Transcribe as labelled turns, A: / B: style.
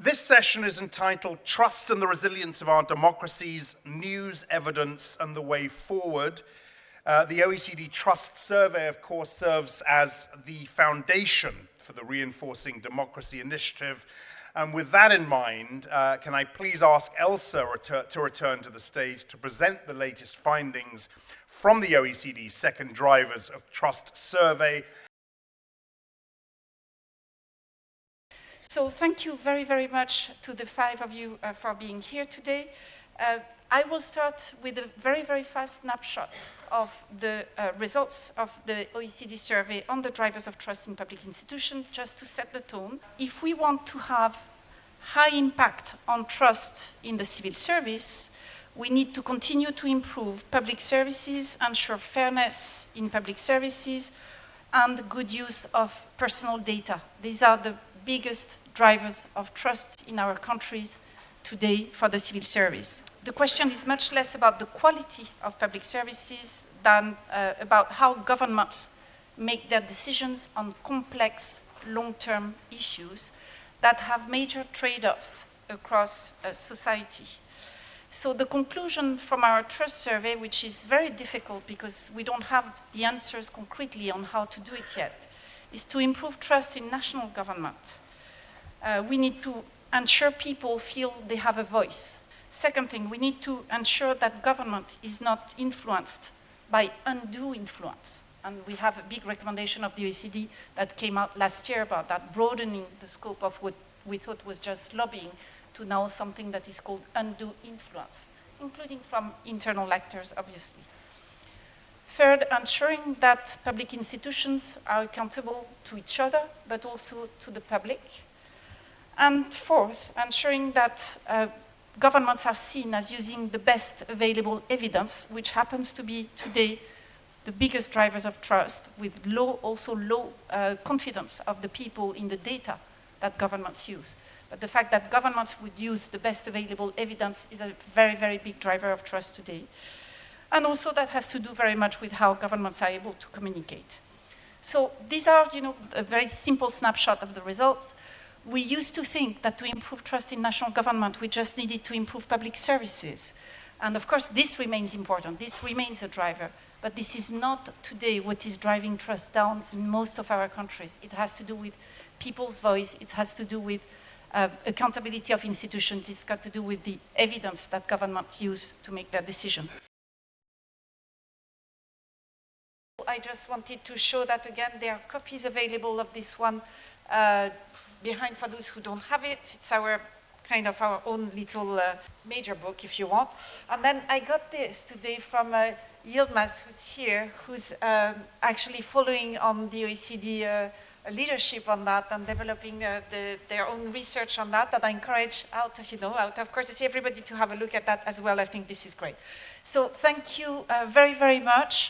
A: This session is entitled Trust and the Resilience of Our Democracies, News, Evidence and the Way Forward. The OECD Trust Survey, of course, serves as the foundation for the Reinforcing Democracy Initiative. And with that in mind, can I please ask Elsa to return to the stage to present the latest findings from the OECD's Second Drivers of Trust Survey.
B: So thank you very, very much to the five of you for being here today. I will start with a very, very fast snapshot of the results of the OECD survey on the drivers of trust in public institutions, just to set the tone. If we want to have high impact on trust in the civil service, we need to continue to improve public services, ensure fairness in public services, and good use of personal data. These are the biggest drivers of trust in our countries today for the civil service. The question is much less about the quality of public services than about how governments make their decisions on complex long-term issues that have major trade-offs across society. So the conclusion from our trust survey, which is very difficult because we don't have the answers concretely on how to do it yet, is to improve trust in national government. We need to ensure people feel they have a voice. Second thing, we need to ensure that government is not influenced by undue influence. And we have a big recommendation of the OECD that came out last year about that, broadening the scope of what we thought was just lobbying to now something that is called undue influence, including from internal actors, obviously. Third, ensuring that public institutions are accountable to each other, but also to the public. And fourth, ensuring that governments are seen as using the best available evidence, which happens to be today the biggest drivers of trust, with low confidence of the people in the data that governments use. But the fact that governments would use the best available evidence is a very, very big driver of trust today. And also that has to do very much with how governments are able to communicate. So these are, a very simple snapshot of the results. We used to think that to improve trust in national government, we just needed to improve public services. And of course, this remains important. This remains a driver. But this is not today what is driving trust down in most of our countries. It has to do with people's voice. It has to do with accountability of institutions. It's got to do with the evidence that governments use to make their decision. I just wanted to show that again. There are copies available of this one behind for those who don't have it. It's our kind of our own little major book, if you want. And then I got this today from Yilmaz, who's here, who's actually following on the OECD leadership on that and developing their own research on that. That I encourage out of courtesy everybody to have a look at that as well. I think this is great. So thank you very, very much.